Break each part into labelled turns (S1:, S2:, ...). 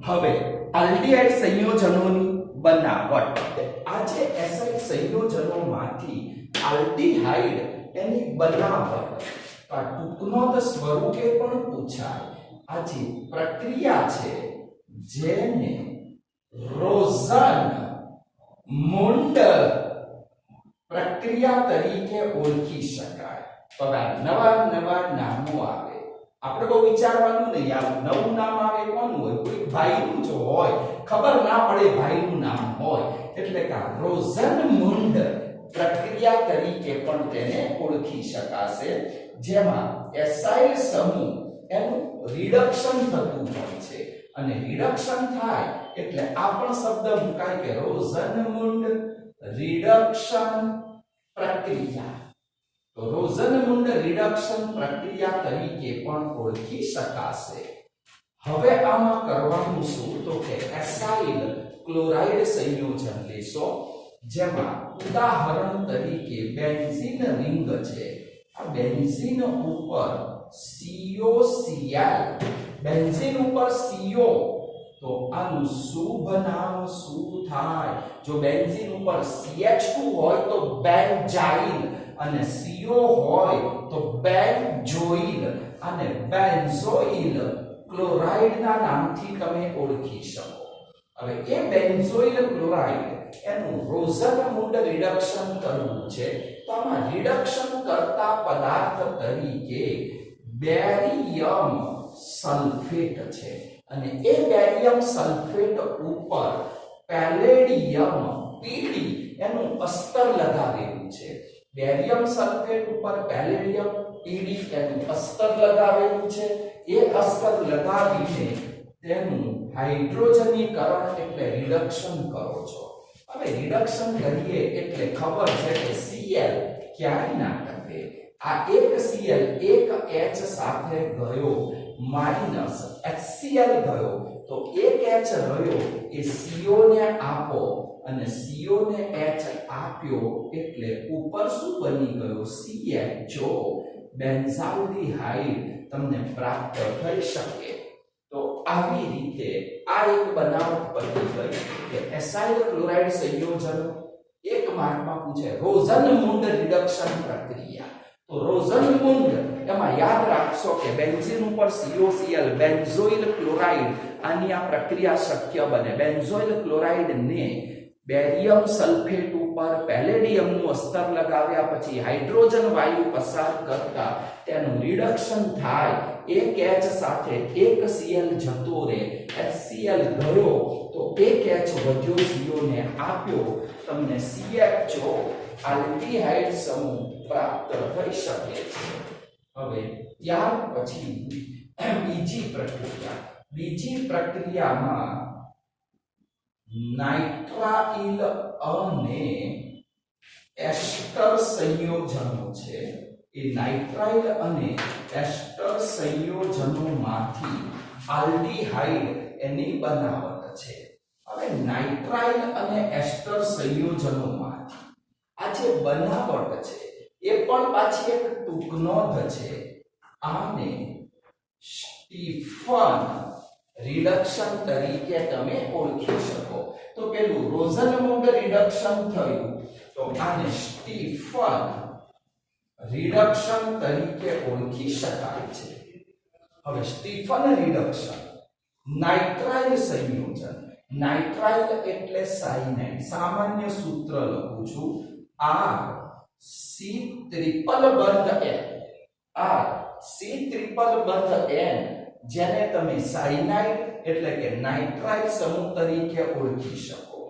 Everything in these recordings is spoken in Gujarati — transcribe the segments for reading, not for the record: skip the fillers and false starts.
S1: હવે આલ્ડીહાઇડ સંયોજનોની બનાવટ આ જે એસાઇડ સંયોજનોમાંથી આલ્ડીહાઇડ એની બનાવટ આ ટૂંકનોંધ સ્વરૂપે પણ પૂછાય આ જે પ્રક્રિયા છે જેને રોઝન-મુન્ડ પ્રક્રિયા તરીકે ઓળખી શકાય તો નવા નામો આવે આપણે બહુ વિચારવાનું નહીં આ નવું નામ આવે કોનું હોય કોઈ ભાઈનું જો હોય ખબર ના પડે ભાઈનું નામ હોય એટલે કે રોઝન-મુન્ડ પ્રક્રિયા તરીકે પણ તેને ઓળખી શકાશે જેમાં એસાઇલ સમૂહ એનું રિડક્શન થતું હોય છે અને રિડક્શન થાય એટલે આ પણ શબ્દ મુકાય કે રોઝન-મુન્ડ રિડક્શન પ્રક્રિયા તો રોઝન-મુન્ડ રિડક્શન પ્રક્રિયા તરીકે પણ ઓળખી શકાશે હવે આમાં કરવાનું શું તો કે એસાઇલ ક્લોરાઇડ સંયોજન લેશો જેમાં ઉદાહરણ તરીકે બેન્ઝીન રિંગ છે આ બેન્ઝીન ઉપર COCl બેન્ઝીન ઉપર CO તો આનું શુભ નામ શું થાય જો બેન્ઝીન ઉપર CH2 હોય તો બેન્ઝાઇલ અને CO હોય તો બેન્ઝોઇલ અને બેન્ઝોઇલ ક્લોરાઇડ ના નામથી તમે ઓળખી શકો હવે એ બેન્ઝોઇલ ક્લોરાઇડ એનું રોઝન-મુન્ડ રિડક્શન કરવું છે તો આમાં રિડક્શન કરતા પદાર્થ તરીકે બેરિયમ સલ્ફેટ છે અને એ બેરિયમ સલ્ફેટ ઉપર પેલેડિયમ PD એનું અસ્તર લગાવેલું છે બેરિયમ સલ્ફેટ ઉપર પેલેડિયમ PD એનું અસ્તર લગાવેલું છે એ અસ્તર લગાવીને તેનું હાઇડ્રોજનીકરણ એટલે રિડક્શન કરો છો હવે રિડક્શન કરીએ એટલે ખબર છે કે Cl ક્યાંય ના ટકે આ એક Cl એક H સાથે ગયો માઈનસ HCl ગયો તો એક H રહ્યો એ CO ને આપો અને CO ને H આપ્યો એટલે ઉપર શું બની ગયો CHO બેન્ઝાલ્ડીહાઇડ તમને પ્રાપ્ત થઈ શકે તો આવી રીતે આ એક બનાવટ પડી ગઈ કે એસાઇલ ક્લોરાઇડ સંયોજનો એક માર્કમાં પૂછે રોઝન-મુન્ડ રિડક્શન પ્રક્રિયા તો રોઝન-મુન્ડ એમાં યાદ રાખશો કે બેન્ઝીન ઉપર COCl બેન્ઝોઇલ ક્લોરાઇડ આની આ પ્રક્રિયા શક્ય બને બેન્ઝોઇલ ક્લોરાઇડ ને બેરિયમ સલ્ફેટ ઉપર પેલેડિયમનું અસ્તર લગાવ્યા પછી હાઇડ્રોજન વાયુ પસાર કરતા તેનું રિડક્શન થાય એક H સાથે એક Cl જતો રહે HCl ગયો તો એક H વધ્યો CO ને આપ્યો તમને CHO આલ્ડીહાઇડ સમૂહ પ્રાપ્ત થઈ શકે છે હવે ત્યાર પછી બીજી પ્રક્રિયામાં નાઇટ્રાઇલ અને એસ્ટર સંયોજનો છે એ નાઇટ્રાઇલ અને એસ્ટર સંયોજનોમાંથી આલ્ડીહાઇડ એની બનાવટ છે હવે નાઇટ્રાઇલ અને એસ્ટર સંયોજનોમાંથી આ જે બનાવટ છે એ પણ પાછી એક ટૂંકનોંધ છે આને સ્ટીફન રિડક્શન તરીકે તમે ઓળખી શકો તો પેલું રોઝન-મુન્ડ રિડક્શન થયું તો આને સ્ટીફન રિડક્શન તરીકે ઓળખી શકાય છે હવે સ્ટીફન રિડક્શન નાઇટ્રાઇલ સંયોજન નાઇટ્રાઇલ એટલે સાયનાઇડ સામાન્ય સૂત્ર લખું છું RC ટ્રિપલ બંધ N RC ટ્રિપલ બંધ N જેને તમે સાયનાઇડ એટલે કે નાઇટ્રાઇલ સમૂહ તરીકે ઓળખી શકો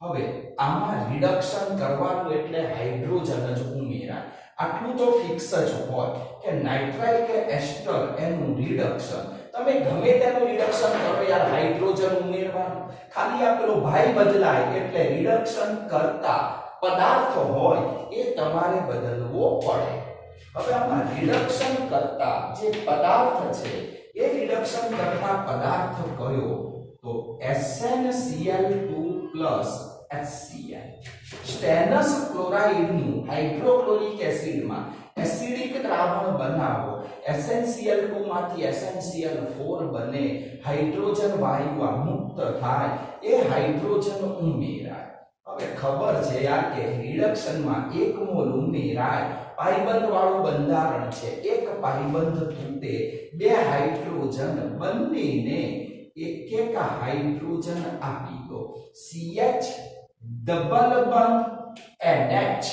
S1: હવે આમાં રિડક્શન કરવાનું એટલે હાઇડ્રોજન જ ઉમેરાય આટલું તો ફિક્સ જ હોય કે નાઇટ્રાઇલ કે એસ્ટર એનું રિડક્શન તમે ગમે તેનું રિડક્શન કરો યાર હાઇડ્રોજન ઉમેરવાનું ખાલી આ પેલો ભાઈ બદલાય એટલે રિડક્શન કરતા પદાર્થ હોય એ તમારે બદલવો પડે હવે આમાં રિડક્શન કરતા જે પદાર્થ છે એ રિડક્શન કરતા પદાર્થ કયો તો SnCl2 HCl સ્ટેનસ ક્લોરાઇડ નું હાઇડ્રોક્લોરિક એસિડ માં એસિડિક દ્રાવણ બનાવો, SnCl2 માંથી SnCl4 બને, હાઇડ્રોજન વાયુ આ મુક્ત થાય, એ હાઇડ્રોજન ઉમેરાય. હવે ખબર છે યાર કે રિડક્શનમાં 1 મોલ ઉમેરાય, પાઇબંધ વાળું બંધારણ છે, એક પાઇબંધ તૂટે, બે હાઇડ્રોજન બંનેને એક હાઇડ્રોજન આપી દો, CH ડબલ બંધ NH.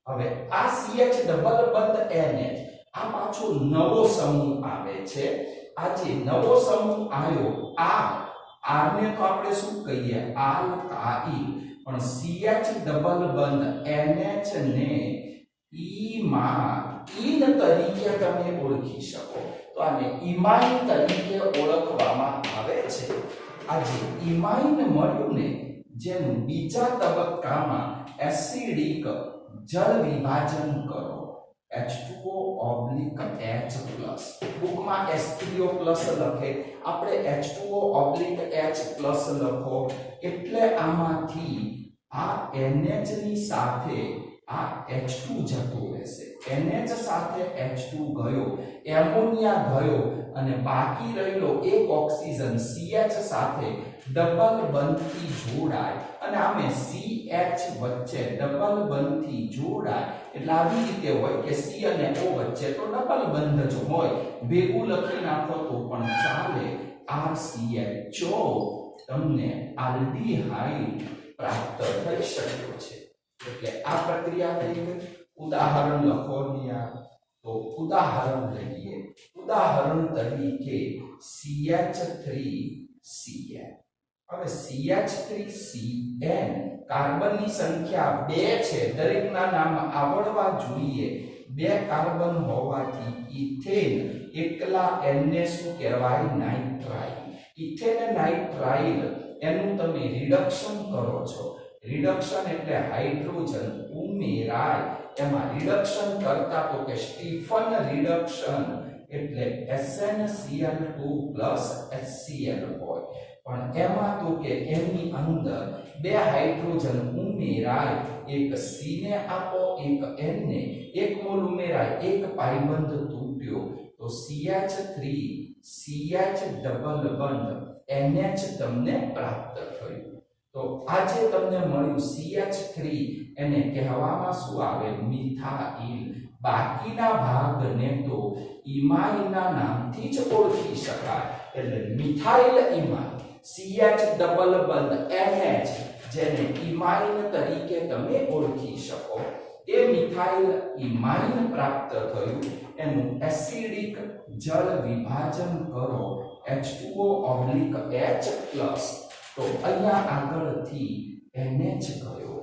S1: હવે આ CH ડબલ બંધ NH આ પાછો નવો સમૂહ આવે છે. આ જે નવો સમૂહ આવ્યો R ને તો આપણે શું કહીએ, આલ્કાઇલ, પણ CH ડબલ બંધ NH ને ઈમાઇન તરીકે તમે ઓળખી શકો. તો આને ઈમાઇન તરીકે ઓળખવામાં આવે છે. આ જે ઈમાઇન મળ્યું ને, જેનું બીજા તબક્કામાં એસિડિક જળ વિભાજન કરો, H2O/H+, બુકમાં H3O+ લખે, આપણે H2O/H+ લખો, એટલે આમાંથી આ NH ની સાથે આ H2 જતો રહેશે, NH સાથે H2 ગયો, એમોનિયા ગયો, અને બાકી રહેલો એક ઓક્સિજન CH સાથે ડબલ બંધથી જોડાય, અને આમે CH વચ્ચે ડબલ બંધથી જોડાય, એટલે આવી રીતે હોય કે C અને O વચ્ચે તો ડબલ બંધ જ હોય, ભેગું લખી નાખો તો પણ ચાલે, RCH, તમને આલ્ડીહાઇડ પ્રાપ્ત થઈ શક્યો છે. એટલે આ પ્રક્રિયા થઈ ગઈ. ઉદાહરણ લખો ને યાર, તો ઉદાહરણ લઈએ. ઉદાહરણ તરીકે CH3CN. હવે CH3CN કાર્બનની સંખ્યા 2 છે, દરેકના નામ આવડવા જોઈએ. 2 કાર્બન હોવાથી ઇથેન એકલા N ને શું કહેવાય, નાઇટ્રાઇલ. ઇથેન નાઇટ્રાઇલ એનું તમે રિડક્શન કરો છો. રિડક્શન એટલે હાઇડ્રોજન ઉમેરાય, એમાં રિડક્શન કરતા તો કે સ્ટીફન રિડક્શન એટલે SnCl2 HCl હોય, પણ એમાં તો કે એની અંદર બે હાઇડ્રોજન ઉમેરાય, એક C ને આપો, એક N ને, 1 મોલ ઉમેરાય, એક પાઇબંધ તૂટ્યો, તો CH3 CH ડબલ બંધ NH તમને પ્રાપ્ત થયું. તો આ જે તમને મળ્યું CH3, એને કહેવામાં શું આવે, મિથાઇલ. બાકીના ભાગને તો ઇમાઇનના નામથી જ ઓળખી શકાય, એટલે મિથાઇલ ઇમાઇન, CH ડબલ બંધ NH, જેને ઇમાઇન તરીકે તમે ઓળખી શકો, એ મિથાઇલ ઇમાઇન પ્રાપ્ત થયું. એનું એસિડિક જળ વિભાજન કરો, H2O/H+, તો અહીંયા આગળથી NH ગયો,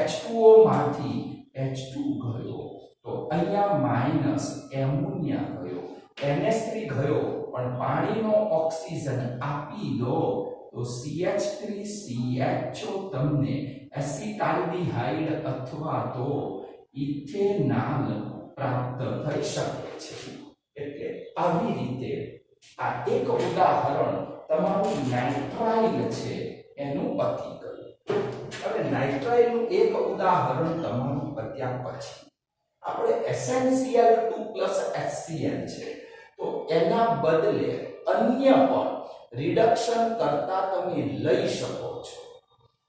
S1: H2O માંથી H2 ગયો, તો અહીંયા માઈનસ એમોનિયા ગયો, NH3 ગયો, પણ પાણીનો ઓક્સિજન આપી દો, તો CH3CHO તમને એસિટાલ્ડીહાઇડ અથવા તો ઇથેનાલ પ્રાપ્ત થઈ શકે છે. એટલે આવી રીતે આ એક ઉદાહરણ તમારું નાઇટ્રાઇલ છે એનું પતી ગયું. હવે નાઇટ્રાઇલનું એક ઉદાહરણ તમારું પત્યા પછી આપણે SnCl2 HCl છે, તો એના બદલે અન્ય પણ રિડક્શન કરતા તમે લઈ શકો છો.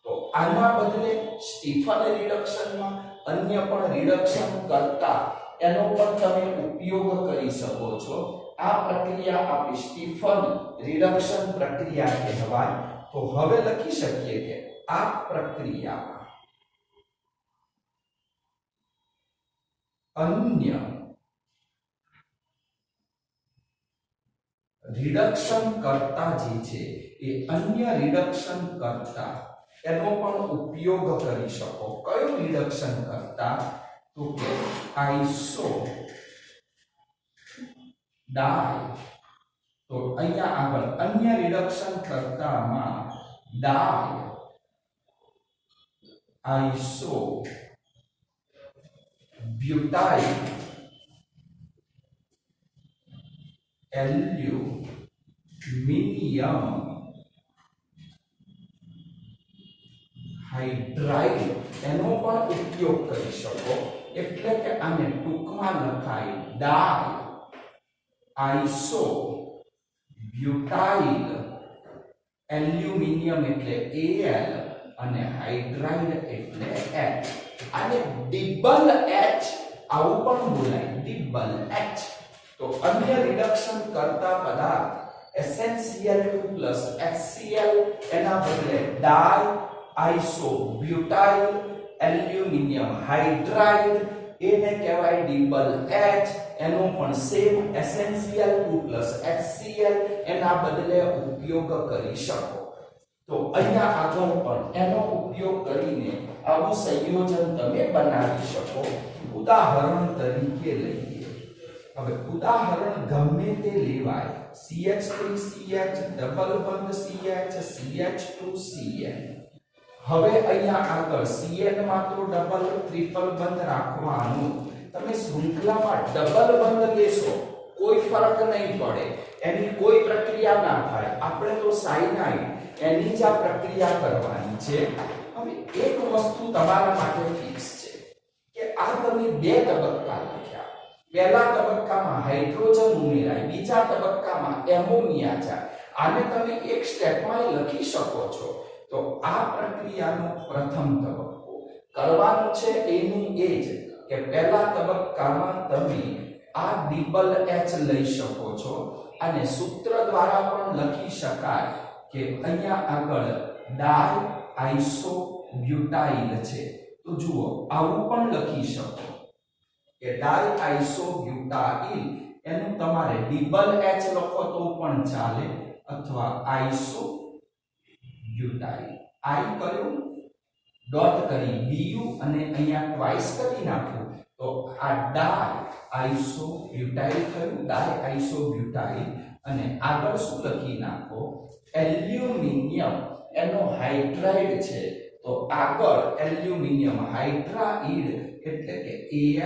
S1: તો આના બદલે સ્ટીફન રિડક્શનમાં અન્ય પણ રિડક્શન કરતા એનો પણ તમે ઉપયોગ કરી શકો છો. આ પ્રક્રિયા આપણી સ્ટીફન રિડક્શન પ્રક્રિયા કહેવાય. તો હવે લખી શકીએ કે આ પ્રક્રિયામાં અન્ય રિડક્શન કરતા જે છે એ અન્ય રિડક્શન કરતા એનો પણ ઉપયોગ કરી શકો. કયો રિડક્શન કરતા, તો કે આઇસો ડાય. તો અહીંયા આગળ અન્ય રિડક્શન કરતામાં ડાય, આઇસો બ્યુટાઇલ, એલ્યુમિનિયમ હાઇડ્રાઇડ એનો પણ ઉપયોગ કરી શકો. એટલે કે આને ટૂંકમાં લખાય ડાય આઇસો બ્યુટાઇલ એલ્યુમિનિયમ એટલે Al અને હાઇડ્રાઇડ એટલે H. આને ડિબલ H આવું પણ બોલાય, ડિબલ H. તો અન્ય રિડક્શન કરતા પદાર્થ SnCl2 HCl એના બદલે ડાય આઇસો બ્યુટાઇલ એલ્યુમિનિયમ હાઇડ્રાઇડ એને કહેવાય ડિબલ H. એનો પણ સેમ SnCl2 HCl એના બદલે ઉપયોગ કરી શકો. તો અહીંયા આગળ પણ એનો ઉપયોગ કરીને આવું સંયોજન તમે બનાવી શકો. ઉદાહરણ તરીકે લઈએ. હવે ઉદાહરણ ગમે તે લેવાય, CH3CH ડબલ બંધ CH CH2CN. હવે અહીંયા આગળ CN માં તો ડબલ ટ્રિપલ બંધ રાખવાનું. તમે શૃંખલામાં ડબલ બંધ લેશો કોઈ ફરક નહીં પડે, એની કોઈ પ્રક્રિયા ના થાય. આપણે તો સાયનાઇડ એની જ આ પ્રક્રિયા કરવાની છે. હવે એક વસ્તુ તમારા માટે ફિક્સ છે કે આ તમે બે તબક્કા લખ્યા. પહેલા તબક્કામાં હાઇડ્રોજન ઉમેરાય, બીજા તબક્કામાં એમોનિયા જાય. આને તમે એક સ્ટેપમાં લખી શકો છો. તો આ પ્રક્રિયાનો પ્રથમ તબક્કો કરવાનો છે એનું એ જ કે પહેલા તબક્કામાં તમે આ ડિબલ H લઈ શકો છો અને સૂત્ર દ્વારા પણ લખી શકાય કે અહીંયા આગળ ડાય આઇસો બ્યુટાઇલ છે. તો જુઓ આવું પણ લખી શકો કે ડાય આઇસો બ્યુટાઇલ. એનું તમારે ડિબલ H લખો તો પણ ચાલે અથવા આઇસો બ્યુટાઇલ. આઈ કર્યું ડોટ કરી BU અને અહીંયા ટ્વાઇસ કરી નાખ્યું તો આ ડાય આઇસો બ્યુટાઇલ થયું, ડાય આઇસો બ્યુટાઇલ. અને આગળ શું લખી નાખો એલ્યુમિનિયમ એનો હાઇડ્રાઇડ છે તો આગળ એલ્યુમિનિયમ હાઇડ્રાઇડ એટલે કે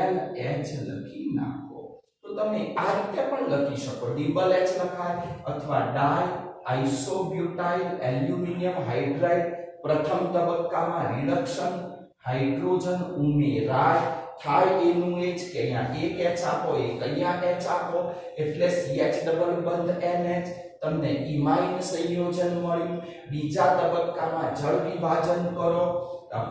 S1: AlH લખી નાખો. તો તમે આ રીતે પણ લખી શકો, ડિબલ H લખાય અથવા ડાય આઇસોબ્યુટાઇલ એલ્યુમિનિયમ હાઇડ્રાઇડ. પ્રથમ તબક્કામાં રિડક્શન હાઇડ્રોજન ઉમેરાય થાય એનું એ જ કે અહીંયા એક H આપો, એક અહીંયા H આપો એટલે CH ડબલ બંધ NH. તમને ઇમાઇન સંયોજન મળ્યું. બીજા તબક્કામાં જળ વિભાજન કરો.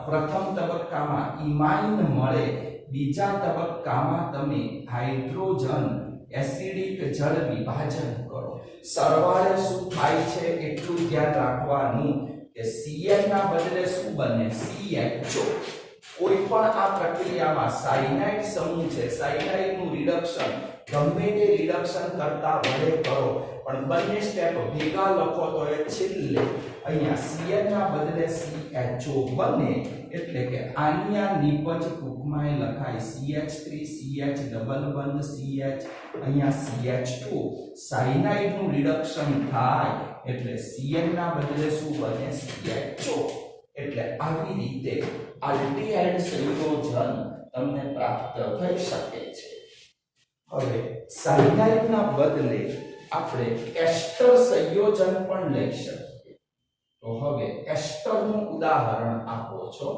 S1: પ્રથમ તબક્કામાં ઇમાઇન મળે, બીજા તબક્કામાં તમે હાઇડ્રોજન એસિડિક જળ વિભાજન કરો. સરવાળે શું થાય છે એટલું ધ્યાન રાખવાનું કે Cl ના બદલે શું બને CHO. કોઈ પણ આ પ્રક્રિયામાં સાયનાઇડ સમૂહ છે, સાયનાઇડ નું રિડક્શન ગમે તે રિડક્શન કરતા વડે કરો પણ બંને સ્ટેપ ભેગા લખો તો એ છેલ્લે અહીંયા Cl ના બદલે CHO બને. એટલે કે આની નિપજ ટૂંકમાં લખાય CH3CH ડબલ બંધ CH અહીંયા CH2. સાયનાઇડ નું રિડક્શન થાય એટલે Cl ના બદલે શું બને CHO. એટલે આવી રીતે આલ્ડીહાઇડ સંયોજન તમને પ્રાપ્ત થઈ શકે છે. હવે સાયનાઇડ ના બદલે આપણે એસ્ટર સંયોજન પણ લઈ શકીએ. તો હવે એસ્ટર નું ઉદાહરણ આપો છો.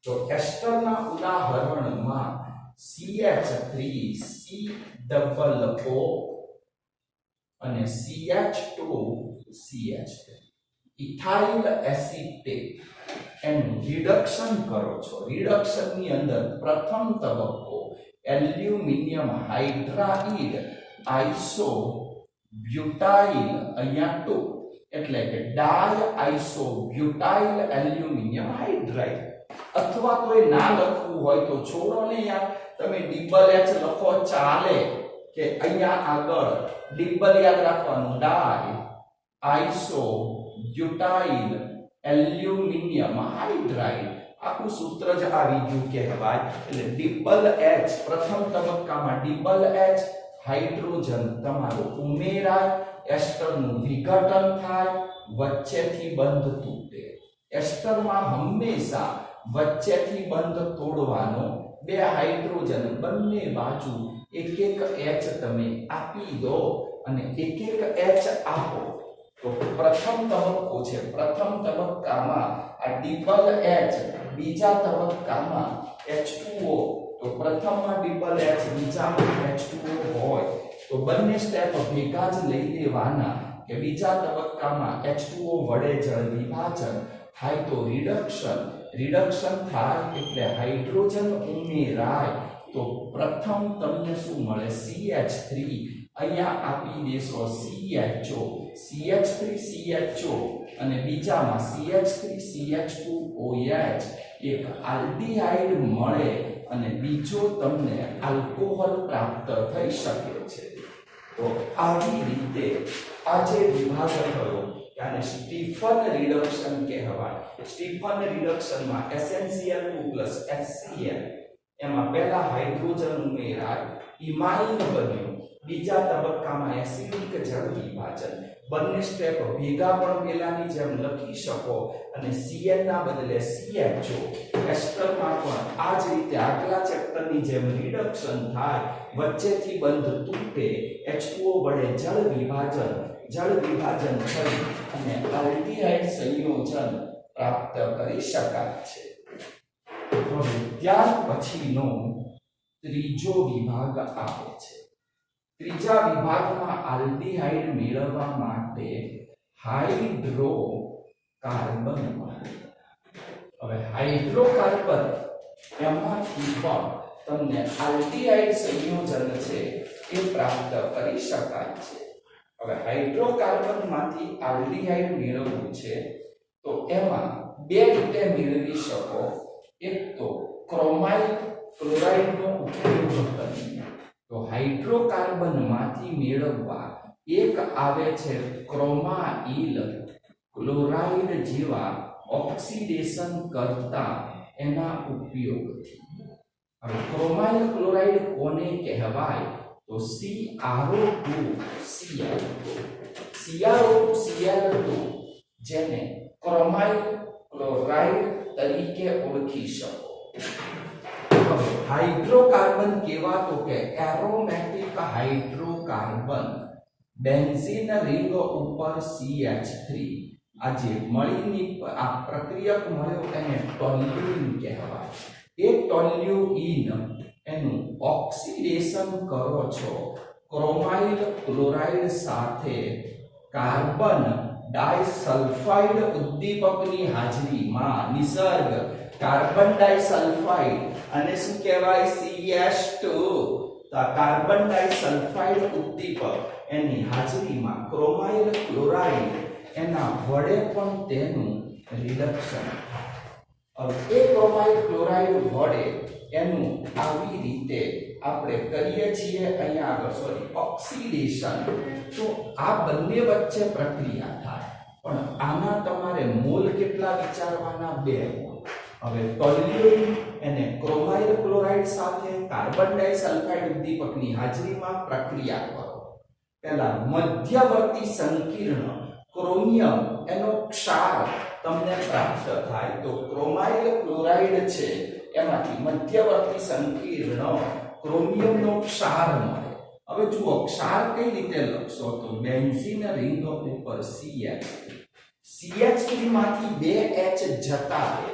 S1: તો એસ્ટર ના ઉદાહરણમાં CH3C ડબલ O અને CH2CH3 ઇથાઇલ એસિટેટ એનું રિડક્શન કરો છો. રિડક્શન ની અંદર પ્રથમ તબક્કો એલ્યુમિનિયમ હાઇડ્રાઇડ આઇસો બ્યુટાઇલ અહીંયા 2 એટલે કે ડાય આઇસો બ્યુટાઇલ એલ્યુમિનિયમ હાઇડ્રાઇડ. અથવા તો એ ના લખવું હોય તો છોડો ને યાર, તમે ડિબલ H લખો ચાલે. કે અહીંયા આગળ ડિબલ યાદ રાખવાનું ડાય આઇસો બ્યુટાઇલ એલ્યુમિનિયમ હાઇડ્રાઇડ. આખું સૂત્ર જ આવી ગયું કહેવાય. એટલે ડિબલ H પ્રથમ તબક્કામાં ડિબલ H હાઇડ્રોજન તમારો ઉમેરાય, એસ્ટરનું વિઘટન થાય, વચ્ચેથી બંધ તૂટે. એસ્ટરમાં હંમેશા વચ્ચેથી બંધ તોડવાનો. બે હાઇડ્રોજન બંને બાજુ એક એક H તમે આપી દો અને એક એક H આપો તો પ્રથમ તબક્કો છે. પ્રથમ તબક્કામાં આ ડિબલ H, બીજા તબક્કામાં H2O. તો પ્રથમમાં ડબલ H બીજામાં H2O હોય તો બંને સ્ટેપ ભેગા જ લઈ લેવાના કે બીજા તબક્કામાં H2O વડે જળ વિભાજન થાય તો રિડક્શન થાય એટલે હાઇડ્રોજન ઉમેરાય તો પ્રથમ તમને શું મળે CH3 અહીંયા આપી દેશો CHO CH3CHO અને બીજામાં CH3CH2OH એક આલ્ડીહાઇડ મળે અને બીજો તમને આલ્કોહોલ પ્રાપ્ત થઈ શકે છે તો આવી રીતે આ જે વિભાગ થયો यानी स्टीफन रिडक्शन કહેવાય સ્ટીફન રિડક્શનમાં SnCl2 HCl એમાં પહેલા હાઇડ્રોજન ઉમેરાય ઇમાઇન બન્યું બીજા તબક્કામાં એસિડિક જળ વિભાજન બંને સ્ટેપ ભેગા પણ પેલાની જેમ લખી શકો અને Cl ના બદલે CHO એસ્ટરમાં પણ આ જ રીતે આગલા ચેપ્ટરની જેમ રિડક્શન થાય વચ્ચેથી બંધ તૂટે H2O વડે જળ વિભાજન થઈ અને આલ્ડીહાઇડ સંયોજન પ્રાપ્ત કરી શકાય છે હવે ત્યાર પછીનો ત્રીજો વિભાગ આવે છે ત્રીજા વિભાગમાં આલ્ડીહાઇડ મેળવવા માટે હાઇડ્રોકાર્બન હવે હાઇડ્રોકાર્બન એમાંથી પણ તમને આલ્ડીહાઇડ સંયોજન છે એ પ્રાપ્ત કરી શકાય છે હવે હાઇડ્રોકાર્બનમાંથી આલ્ડીહાઇડ મેળવવું છે તો એમાં બે રીતે મેળવી શકો એક તો ક્રોમાઇલ ક્લોરાઇડનો ઉપયોગ કરીને તો હાઇડ્રોકાર્બનમાંથી મેળવવા એક આવે છે ક્રોમાઇલ ક્લોરાઇડ જેવા ઓક્સિડેશન કરતા એના ઉપયોગથી હવે ક્રોમાઇલ ક્લોરાઇડ કોને કહેવાય તો CrO2Cl2 જેને ક્રોમાઇલ ક્લોરાઇડ તરીકે ઓળખી શકો હવે હાઇડ્રોકાર્બન કેવા તો કે એરોમેટિક હાઇડ્રોકાર્બન બેન્ઝીન રિંગ ઉપર CH3 આજે મળીની આ પ્રક્રિયક મળ્યો એને ટોલ્યુઇન કહેવાય એ ટોલ્યુઇન એનું ઓક્સિડેશન કરો છો ક્રોમાઇલ ક્લોરાઇડ સાથે કાર્બન ડાઇસલ્ફાઇડ ઉદ્દીપકની હાજરીમાં નિસર્ગ કાર્બન ડાઇસલ્ફાઇડ અને શું કહેવાય CH2 તો કાર્બન ડાઇસલ્ફાઇડ ઉદ્દીપક એની હાજરીમાં ક્રોમાઇલ ક્લોરાઇડ એના વડે પણ તેનું રિડક્શન હવે એ ક્રોમાઇલ ક્લોરાઇડ વડે એનું આવી રીતે આપણે કરીએ છીએ અહીંયા આગળ ઓક્સિડેશન તો આ બંને વચ્ચે પ્રક્રિયા થાય પણ આના તમારે મોલ કેટલા વિચારવાના 2 મોલ હવે ટોલ્યુઇન એને ક્રોમાઇલ ક્લોરાઇડ સાથે કાર્બન ડાઇસલ્ફાઇડ ઉદ્દીપકની હાજરીમાં પ્રક્રિયા કરો પહેલા મધ્યવર્તી સંકીર્ણ ક્રોમિયમ એનો ક્ષાર તમને પ્રાપ્ત થાય તો ક્રોમાઇલ ક્લોરાઇડ છે એમાંથી મધ્યવર્તી સંકીર્ણ ક્રોમિયમનો ક્ષાર મળે હવે જુઓ ક્ષાર કઈ રીતે લખશો તો બેન્ઝીન રિંગ ઉપર CH3 માંથી 2H જતા રહે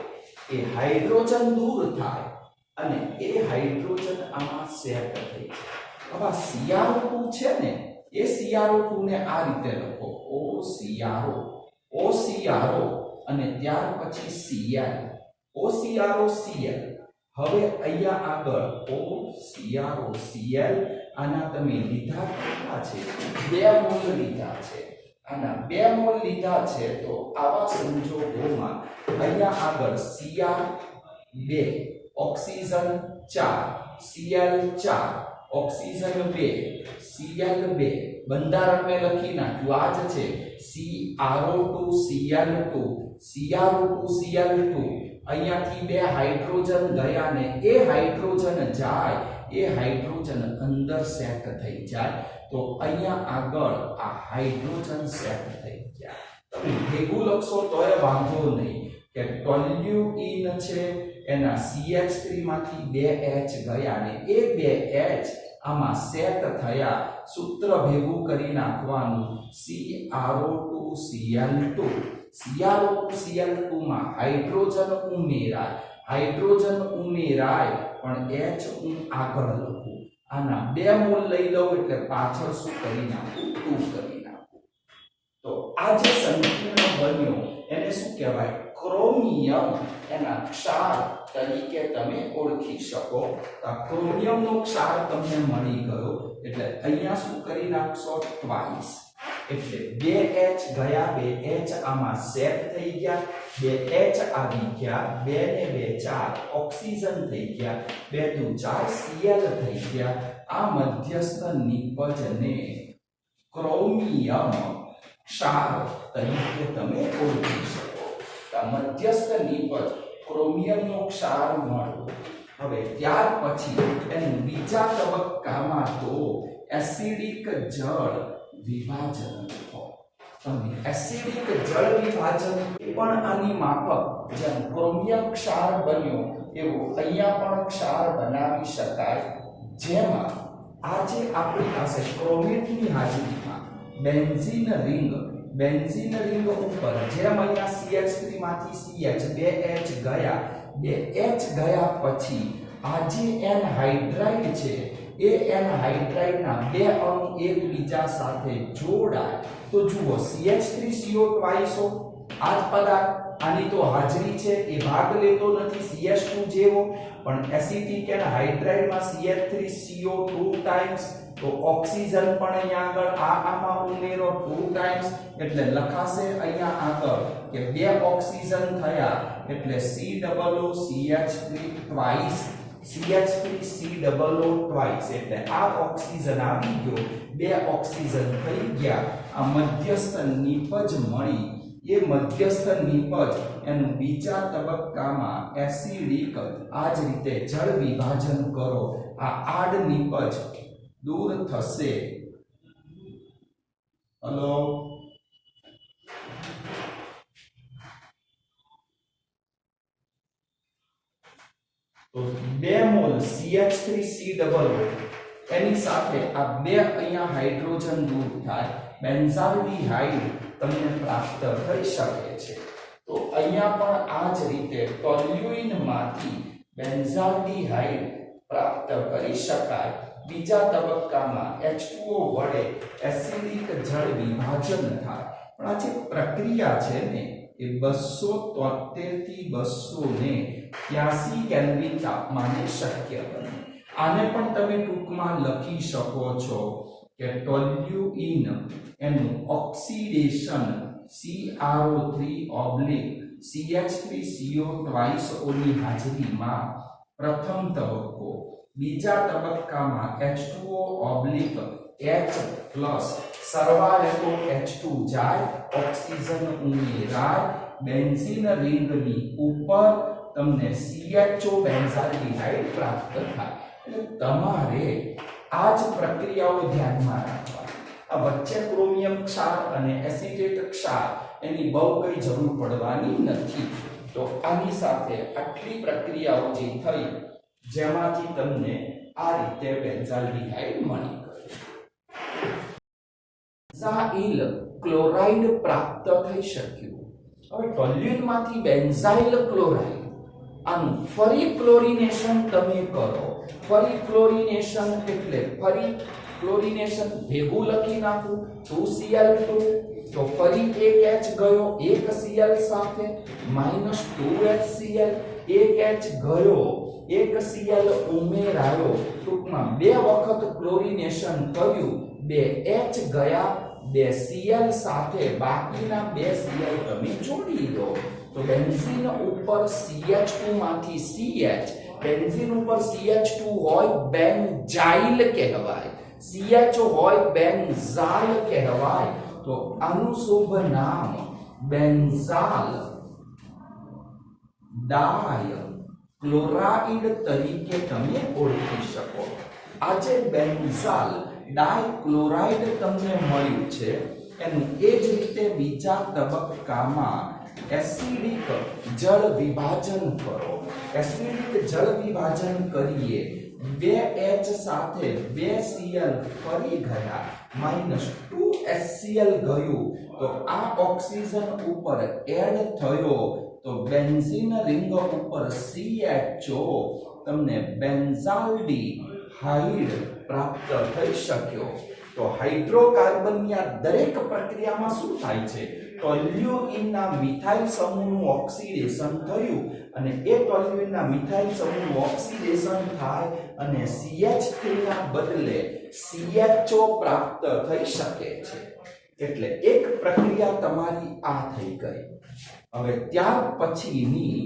S1: એ હાઇડ્રોજન દૂર થાય અને એ હાઇડ્રોજન આમાં સેટ થઈ હવે CR2 છે ને એ CR2 ને આ રીતે લખો OCRO અને ત્યાર પછી Cl OCROCl હવે અહીંયા આગળ OCROCl આના તમે લીધા કેટલા છે 2 મોલ લીધા છે આના 2 મોલ લીધા છે તો આવા સંજોગોમાં અહીંયા આગળ Cr2 oxygen 4 Cl4 oxygen 2 Cl2 બંધારણ મેં લખી નાખ્યું આ જ છે CrO2Cl2 અહીંયાથી 2 હાઇડ્રોજન ગયા ને એ હાઇડ્રોજન જાય એ હાઇડ્રોજન અંદર સેટ થઈ જાય તો અહીંયા આગળ આ હાઇડ્રોજન સેટ થઈ ગયા તમે ભેગું લખશો તોય વાંધો નહીં કે ટોલ્યુઇન છે એના CH3 માંથી 2H ગયા ને એ 2H આમાં સેટ થયા સૂત્ર ભેગું કરી નાખવાનું CrO2Cl2 માં હાઇડ્રોજન ઉમેરાય હાઇડ્રોજન ઉમેરાય પણ H હું આગળ લખું, આના 2 મોલ લઈ લઉં એટલે પાછળ શું કરી નાખું 2 કરી નાખું. તો આ જે સંકીર્ણ બન્યો એને શું કહેવાય? ક્રોમિયમ. એના ક્ષાર તરીકે તમે ઓળખી શકો. આ ક્રોમિયમનો ક્ષાર તમને મળી ગયો એટલે અહીંયા શું કરી નાખશો? ટ્વાઇસ. એટલે 2H ગયા, 2H આમાં સેટ થઈ ગયા, 2H આવી ગયા, 2 ને 2 4 ઓક્સિજન થઈ ગયા, 2 × 4 Cl થઈ ગયા. આ મધ્યસ્થ નિપજને ક્રોમિયમ ક્ષાર તરીકે તમે ઓળખી શકો. આ મધ્યસ્થ નિપજ ક્રોમિયમનો ક્ષાર મળ્યો. હવે ત્યાર પછી એનું બીજા તબક્કામાં તો એસિડિક જળ વિભાજન હોય. તમે એસિડિક જળ વિભાજન પણ આની માફક જેમ ક્રોમિયમ ક્ષાર બન્યો એવો અહીંયા પણ ક્ષાર બનાવી શકાય, જેમાં આજે આપણી પાસે ક્રોમેટની હાજરીમાં બેન્ઝીન રિંગ ઉપર જેમ અહીંયા CH3 માંથી CH 2H ગયા, 2H ગયા પછી આ જે એનહાઇડ્રાઇડ છે એ એનહાઇડ્રાઇડના 2 અણુ એકબીજા સાથે જોડાય તો જુઓ CH3CO ટ્વાઇસો આ જ પદાર્થ, આની તો હાજરી છે એ ભાગ લેતો નથી CH2 જેવો, પણ એસિટિક એનહાઇડ્રાઇડમાં CH3CO2 ટાઈમ્સ, તો ઓક્સિજન પણ અહીંયા આગળ આમાં ઉમેરો 2 ટાઈમ્સ એટલે લખાશે અહીંયા આગળ કે 2 ઓક્સિજન થયા એટલે COOCH3 ટ્વાઇસ, CH3COO ટ્વાઇસ એટલે આ ઓક્સિજન આવી ગયો, 2 ઓક્સિજન થઈ ગયા. આ મધ્યસ્થ નિપજ મળી. એ મધ્યસ્થ નિપજ એનું બીજા તબક્કામાં એસિડિક આ જ રીતે જળ વિભાજન કરો, આ આડ નિપજ દૂર થશે. હલો, તો 2 મોલ CH3COO એની સાથે આ 2 અહીંયા હાઇડ્રોજન દૂર થાય, બેન્ઝાલ્ડિહાઇડ તમને પ્રાપ્ત થઈ શકે છે. તો અહીંયા પણ આ જ રીતે ટોલ્યુઇનમાંથી બેન્ઝાલ્ડિહાઇડ પ્રાપ્ત કરી શકાય. બીજા તબક્કામાં H2O વડે એસિડિક જળ વિભાજન થાય. પણ આ જે પ્રક્રિયા છે ને એ 273 થી 283 કેલ્વિન તાપમાને શક્ય બને. આને પણ તમે ટૂંકમાં લખી શકો છો કે ટોલ્યુઇન એનું ઓક્સિડેશન CrO3/CH3CO ટ્વાઇસ ઓની હાજરીમાં પ્રથમ તબક્કો, બીજા તબક્કામાં H2O/H+ સરવાળે તો H2 જાય, ઓક્સિજન ઉમેરાય, બેન્ઝીન રિંગની ઉપર તમને CHO બેન્ઝાલ્ડિહાઇડ પ્રાપ્ત થાય. એટલે તમારે આ જ પ્રક્રિયાઓ ધ્યાનમાં રાખવાની. આ વચ્ચે ક્રોમિયમ ક્ષાર અને એસિટેટ ક્ષાર એની બહુ કઈ જરૂર પડવાની નથી. તો આની સાથે આટલી પ્રક્રિયાઓ જે થઈ જેમાંથી તમને આ રીતે બેન્ઝાલ્ડિહાઇડ મળી ગયું. બેન્ઝાઇલ ક્લોરાઇડ પ્રાપ્ત થઈ શક્યું. હવે ટોલ્યુઇનમાંથી બેન્ઝાઇલ ક્લોરાઇડ આનું ફરી ક્લોરિનેશન તમે કરો. ફરી ક્લોરિનેશન એટલે ફરી ક્લોરિનેશન ભેગું લખી નાખું 2Cl2 તો ફરી એક H ગયો એક Cl સાથે -2HCl, એક H ગયો એક Cl ઉમેરાયો, ટૂંકમાં 2 વખત ક્લોરિનેશન કર્યું, 2H ગયા 2Cl સાથે બાકીના 2Cl તમે જોડી દો. તો બેન્ઝીન ઉપર CH2 માંથી CH, બેન્ઝીન ઉપર CH2 હોય બેન્ઝાઇલ કહેવાય, CH હોય બેન્ઝાલ કહેવાય. તો આનું શુભ નામ બેન્ઝાલ ડાય ક્લોરાઇડ તરીકે તમે ઓળખી શકો. આજે બેન્ઝાલ ડાય ક્લોરાઇડ તમને મળ્યું છે એનું એ જ રીતે બીજા તબક્કામાં એસિડિક જળ વિભાજન કરો. એસિડિક જળ વિભાજન કરીએ 2H સાથે 2Cl ફરી ગયા -2HCl ગયું તો આ ઓક્સિજન ઉપર એડ થયો તો બેન્ઝીન રિંગ ઉપર CHO તમને બેન્ઝાલ્ડીહાઇડ પ્રાપ્ત થઈ શક્યો। તો હાઇડ્રોકાર્બનની આ દરેક પ્રક્રિયામાં શું થાય છે? ટોલ્યુઇનના મિથાઇલ સમૂહનું ઓક્સિડેશન થયું અને એ ટોલ્યુઇનના મિથાઇલ સમૂહનું ઓક્સિડેશન થાય અને CH3 ના બદલે CHO પ્રાપ્ત થઈ શકે છે। એટલે એક પ્રક્રિયા તમારી આ થઈ ગઈ। હવે ત્યાર પછીની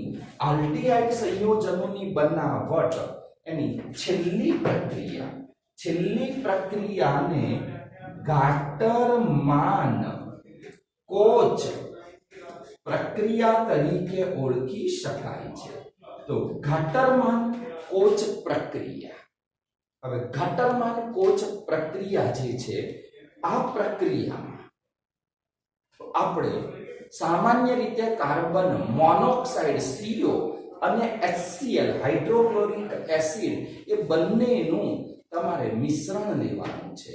S1: આલ્ડીહાઇડ સંયોજનોની બનાવટ એની છેલ્લી પ્રક્રિયાને ગાટરમાન કોચ પ્રક્રિયા તરીકે ઓળખી શકાય છે। તો ગાટરમાન કોચ પ્રક્રિયા, હવે ગાટરમાન કોચ પ્રક્રિયા જે છે આ પ્રક્રિયામાં આપણે સામાન્ય રીતે કાર્બન મોનોક્સાઇડ CO અને HCl હાઇડ્રોક્લોરિક એસિડ એ બંનેનું તમારે મિશ્રણ લેવાનું છે।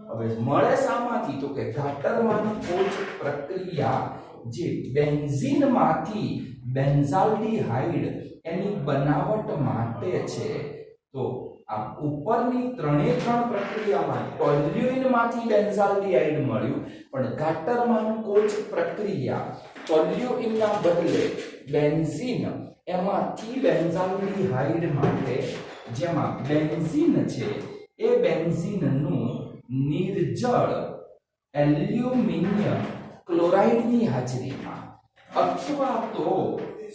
S1: હવે મળે શામાંથી? તો કે ગાટરમાન કોચ પ્રક્રિયા જે બેન્ઝીનમાંથી બેન્ઝાલ્ડીહાઇડ એની બનાવટ માટે છે। તો આ ઉપરની ત્રણે ત્રણ પ્રક્રિયામાં ટોલ્યુઇનમાંથી બેન્ઝાલ્ડીહાઇડ મળ્યું, પણ ગાટરમાન કોચ પ્રક્રિયા ટોલ્યુઇનના બદલે બેન્ઝીન એમાંથી બેન્ઝાલ્ડીહાઇડ માટે, જેમાં બેન્ઝીન છે એ બેન્ઝીનનું નિર્જળ એલ્યુમિનિયમ ક્લોરાઇડની હાજરીમાં અથવા તો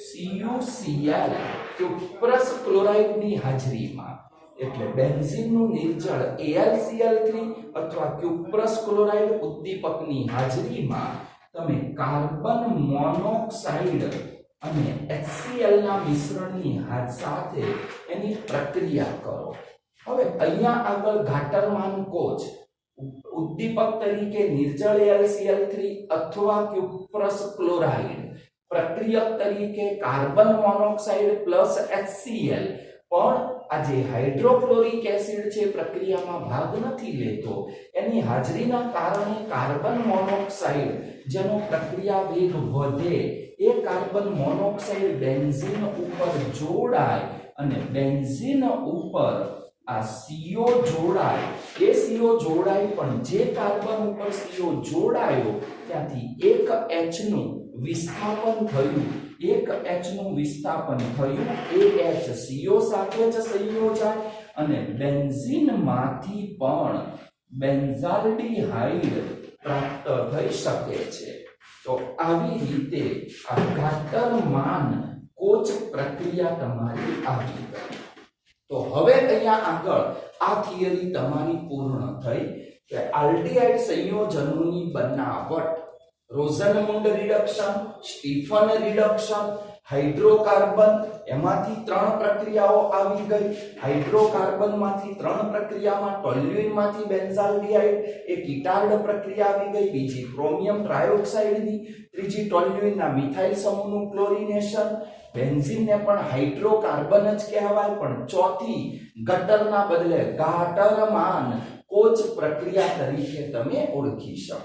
S1: CuCl ક્યુપ્રસ ક્લોરાઇડની હાજરીમાં, એટલે બેન્ઝીનનું નિર્જળ AlCl3 અથવા ક્યુપ્રસ ક્લોરાઇડ ઉદ્દીપકની હાજરીમાં તમે કાર્બન મોનોક્સાઇડ અને HCl ના મિશ્રણની સાથે એની પ્રક્રિયા કરો। હવે અહીંયા આગળ ગાટરમાન કોચ ઉદ્દીપક તરીકે નિર્જળ AlCl3 અથવા ક્યુપ્રસ ક્લોરાઇડ, પ્રક્રિયક તરીકે કાર્બન મોનોક્સાઇડ પ્લસ HCl, પણ આ જે હાઇડ્રોક્લોરિક એસિડ છે પ્રક્રિયામાં ભાગ નથી લેતો, એની હાજરીના કારણે કાર્બન મોનોક્સાઇડ જેનો પ્રક્રિયા વેગ વધે એ કાર્બન મોનોક્સાઇડ બેન્ઝીન ઉપર જોડાય અને બેન્ઝીન ઉપર આ CO જોડાય, એ CO જોડાય પણ જે કાર્બન ઉપર CO જોડાયો ત્યાંથી એક H નું વિસ્થાપન થયું, એક H નું વિસ્થાપન થયું, એ H CO સાથે જ સંયોજાય અને બેન્ઝીનમાંથી પણ બેન્ઝાલ્ડીહાઇડ પ્રાપ્ત થઈ શકે છે। તો આવી રીતે આ ગાટરમાન કોચ પ્રક્રિયા તમારી આવી ગઈ। તો હવે અહીંયા આગળ આ થિયરી તમારી પૂર્ણ થઈ કે આલ્ડીહાઇડ સંયોજનોની બનાવટ, રોઝનમુન્ડ રિડક્શન, સ્ટીફન રિડક્શન, હાઇડ્રોકાર્બન, એમાંથી ત્રણ પ્રક્રિયાઓ આવી ગઈ। હાઇડ્રોકાર્બનમાંથી ત્રણ પ્રક્રિયામાં ટોલ્યુઇનમાંથી બેન્ઝાલ્ડીહાઇડ એ કીટાર્ડ પ્રક્રિયા આવી ગઈ, બીજી ક્રોમિયમ ટ્રાયોક્સાઇડની, ત્રીજી ટોલ્યુઇનના મિથાઇલ સમૂહનું ક્લોરિનેશન, બેન્ઝીનને પણ હાઇડ્રોકાર્બન જ કહેવાય, પણ ચોથી ગટરના બદલે ગાટરમાન કોચ પ્રક્રિયા તરીકે તમે ઓળખી શકો।